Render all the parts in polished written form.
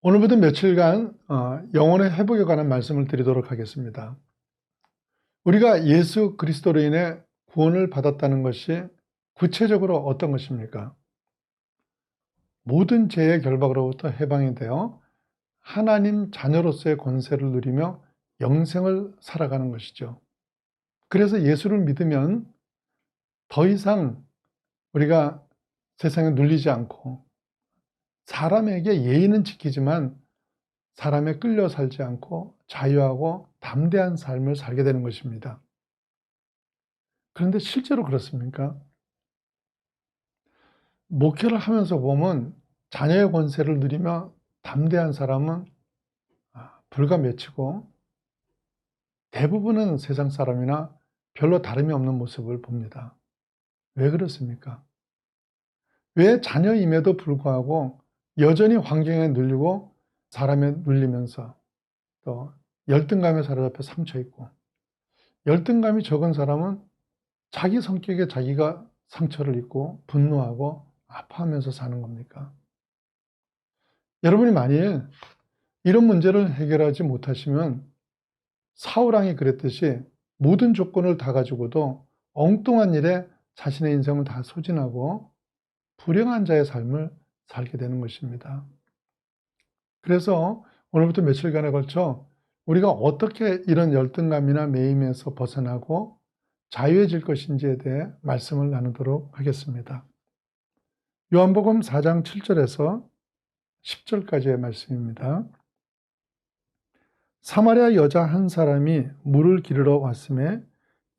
오늘부터 며칠간 영혼의 회복에 관한 말씀을 드리도록 하겠습니다. 우리가 예수 그리스도로 인해 구원을 받았다는 것이 구체적으로 어떤 것입니까? 모든 죄의 결박으로부터 해방이 되어 하나님 자녀로서의 권세를 누리며 영생을 살아가는 것이죠. 그래서 예수를 믿으면 더 이상 우리가 세상에 눌리지 않고 사람에게 예의는 지키지만 사람에 끌려 살지 않고 자유하고 담대한 삶을 살게 되는 것입니다. 그런데 실제로 그렇습니까? 목회를 하면서 보면 자녀의 권세를 누리며 담대한 사람은 불과 몇이고 대부분은 세상 사람이나 별로 다름이 없는 모습을 봅니다. 왜 그렇습니까? 왜 자녀임에도 불구하고 여전히 환경에 눌리고 사람에 눌리면서 또 열등감에 사로잡혀 삼켜 있고, 열등감이 적은 사람은 자기 성격에 자기가 상처를 입고 분노하고 아파하면서 사는 겁니까? 여러분이 만일 이런 문제를 해결하지 못하시면 사울왕이 그랬듯이 모든 조건을 다 가지고도 엉뚱한 일에 자신의 인생을 다 소진하고 불행한 자의 삶을 살게 되는 것입니다. 그래서 오늘부터 며칠간에 걸쳐 우리가 어떻게 이런 열등감이나 매임에서 벗어나고 자유해질 것인지에 대해 말씀을 나누도록 하겠습니다. 요한복음 4장 7절에서 10절까지의 말씀입니다. 사마리아 여자 한 사람이 물을 기르러 왔음에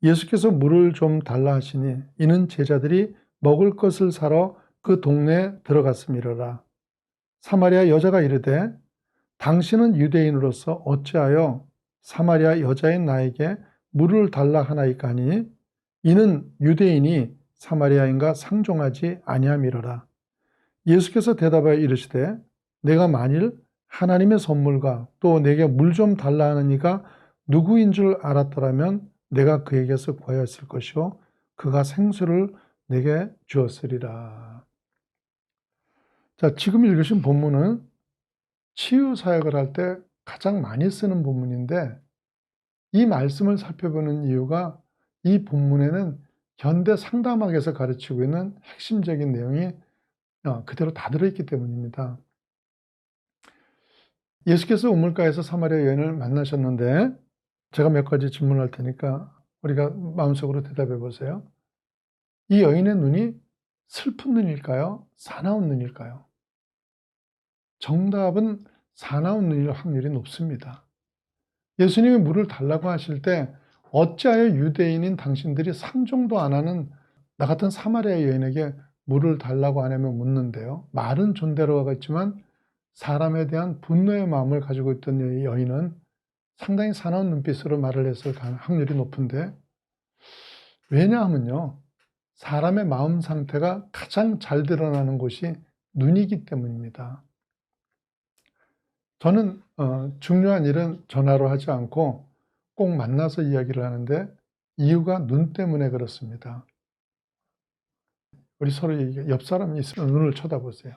예수께서 물을 좀 달라 하시니 이는 제자들이 먹을 것을 사러 그 동네에 들어갔음이로라. 사마리아 여자가 이르되 당신은 유대인으로서 어찌하여 사마리아 여자인 나에게 물을 달라 하나이까 하니 이는 유대인이 사마리아인과 상종하지 아니함이로라. 예수께서 대답하여 이르시되 내가 만일 하나님의 선물과 또 내게 물 좀 달라 하는 이가 누구인 줄 알았더라면 내가 그에게서 구하였을 것이요 그가 생수를 내게 주었으리라. 자, 지금 읽으신 본문은 치유 사역을 할 때 가장 많이 쓰는 본문인데 이 말씀을 살펴보는 이유가 이 본문에는 현대 상담학에서 가르치고 있는 핵심적인 내용이 그대로 다 들어있기 때문입니다. 예수께서 우물가에서 사마리아 여인을 만나셨는데 제가 몇 가지 질문할 테니까 우리가 마음속으로 대답해 보세요. 이 여인의 눈이 슬픈 눈일까요? 사나운 눈일까요? 정답은 사나운 눈일 확률이 높습니다. 예수님이 물을 달라고 하실 때 어찌하여 유대인인 당신들이 상종도 안 하는 나 같은 사마리아 여인에게 물을 달라고 하냐며 묻는데요. 말은 존대로가 있지만 사람에 대한 분노의 마음을 가지고 있던 이 여인은 상당히 사나운 눈빛으로 말을 했을 확률이 높은데, 왜냐하면요, 사람의 마음 상태가 가장 잘 드러나는 곳이 눈이기 때문입니다. 저는 중요한 일은 전화로 하지 않고 꼭 만나서 이야기를 하는데 이유가 눈 때문에 그렇습니다. 우리 서로 옆 사람이 있으면 눈을 쳐다보세요.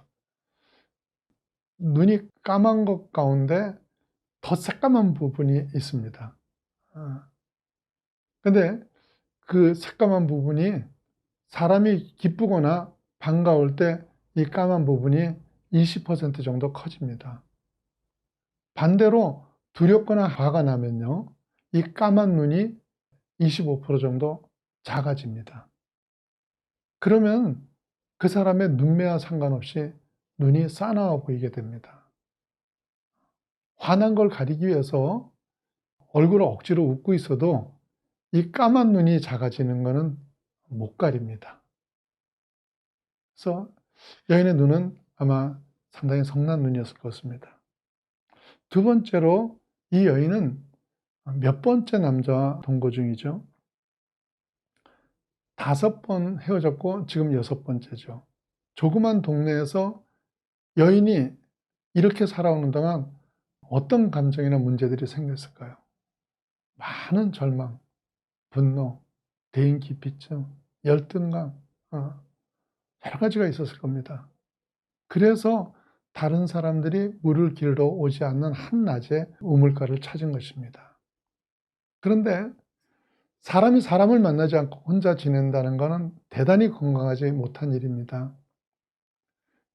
눈이 까만 것 가운데 더 새까만 부분이 있습니다. 근데 그 새까만 부분이 사람이 기쁘거나 반가울 때 이 까만 부분이 20% 정도 커집니다. 반대로 두렵거나 화가 나면요, 이 까만 눈이 25% 정도 작아집니다. 그러면 그 사람의 눈매와 상관없이 눈이 싸나워 보이게 됩니다. 화난 걸 가리기 위해서 얼굴을 억지로 웃고 있어도 이 까만 눈이 작아지는 것은 못 가립니다. 그래서 여인의 눈은 아마 상당히 성난 눈이었을 것입니다. 두 번째로 이 여인은 몇 번째 남자와 동거 중이죠. 5번 헤어졌고 지금 6번째죠. 조그만 동네에서 여인이 이렇게 살아오는 동안 어떤 감정이나 문제들이 생겼을까요? 많은 절망, 분노, 대인기피증, 열등감, 여러 가지가 있었을 겁니다. 그래서 다른 사람들이 물을 기르러 오지 않는 한낮에 우물가를 찾은 것입니다. 그런데 사람이 사람을 만나지 않고 혼자 지낸다는 것은 대단히 건강하지 못한 일입니다.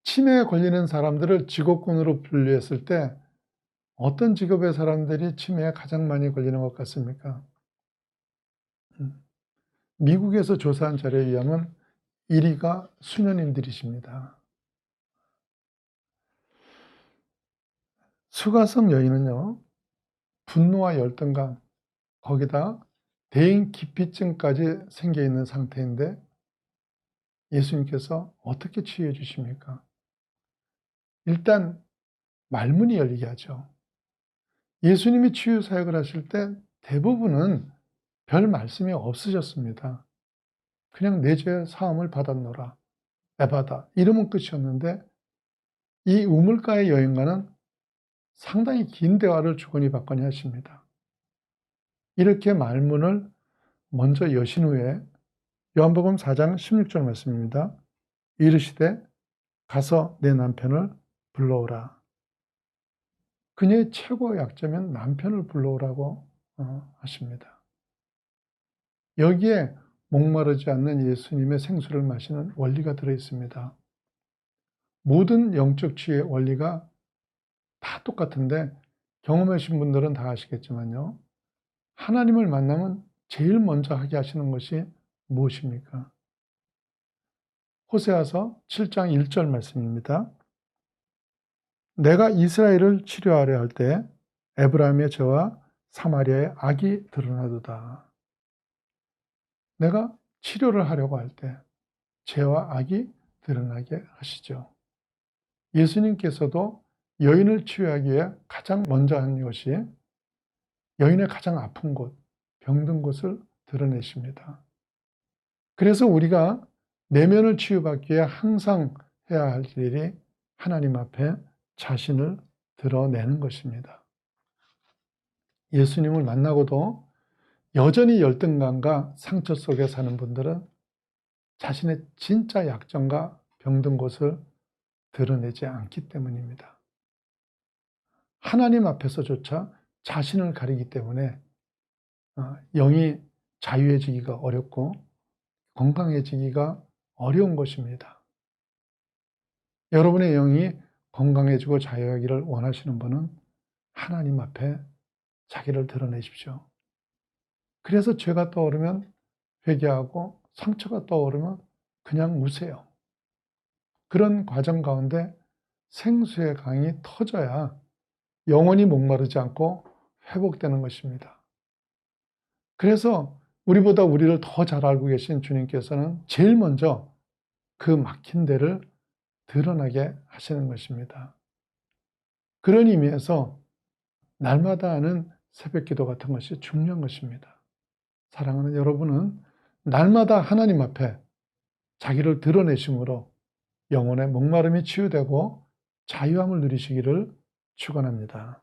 치매에 걸리는 사람들을 직업군으로 분류했을 때 어떤 직업의 사람들이 치매에 가장 많이 걸리는 것 같습니까? 미국에서 조사한 자료에 의하면 1위가 수녀님들이십니다. 수가성 여인은요, 분노와 열등감, 거기다 대인 기피증까지 생겨 있는 상태인데 예수님께서 어떻게 치유해 주십니까? 일단 말문이 열리게 하죠. 예수님이 치유 사역을 하실 때 대부분은 별 말씀이 없으셨습니다. 그냥 내 죄 사함을 받았노라. 에바다. 이러면 끝이었는데 이 우물가의 여인과는 상당히 긴 대화를 주거니 받거니 하십니다. 이렇게 말문을 먼저 여신 후에 요한복음 4장 16절 말씀입니다. 이르시되 가서 내 남편을 불러오라. 그녀의 최고 약점은 남편을 불러오라고 하십니다. 여기에 목마르지 않는 예수님의 생수를 마시는 원리가 들어있습니다. 모든 영적 치유의 원리가 다 똑같은데 경험하신 분들은 다 아시겠지만요. 하나님을 만나면 제일 먼저 하게 하시는 것이 무엇입니까? 호세아서 7장 1절 말씀입니다. 내가 이스라엘을 치료하려 할 때 에브라임의 죄와 사마리아의 악이 드러나도다. 내가 치료를 하려고 할 때 죄와 악이 드러나게 하시죠. 예수님께서도 여인을 치유하기 위해 가장 먼저 한 것이 여인의 가장 아픈 곳, 병든 곳을 드러내십니다. 그래서 우리가 내면을 치유받기 위해 항상 해야 할 일이 하나님 앞에 자신을 드러내는 것입니다. 예수님을 만나고도 여전히 열등감과 상처 속에 사는 분들은 자신의 진짜 약점과 병든 곳을 드러내지 않기 때문입니다. 하나님 앞에서조차 자신을 가리기 때문에 영이 자유해지기가 어렵고 건강해지기가 어려운 것입니다. 여러분의 영이 건강해지고 자유하기를 원하시는 분은 하나님 앞에 자기를 드러내십시오. 그래서 죄가 떠오르면 회개하고 상처가 떠오르면 그냥 우세요. 그런 과정 가운데 생수의 강이 터져야 영원히 목마르지 않고 회복되는 것입니다. 그래서 우리보다 우리를 더 잘 알고 계신 주님께서는 제일 먼저 그 막힌 데를 드러나게 하시는 것입니다. 그런 의미에서 날마다 하는 새벽 기도 같은 것이 중요한 것입니다. 사랑하는 여러분은 날마다 하나님 앞에 자기를 드러내심으로 영혼의 목마름이 치유되고 자유함을 누리시기를 축원합니다.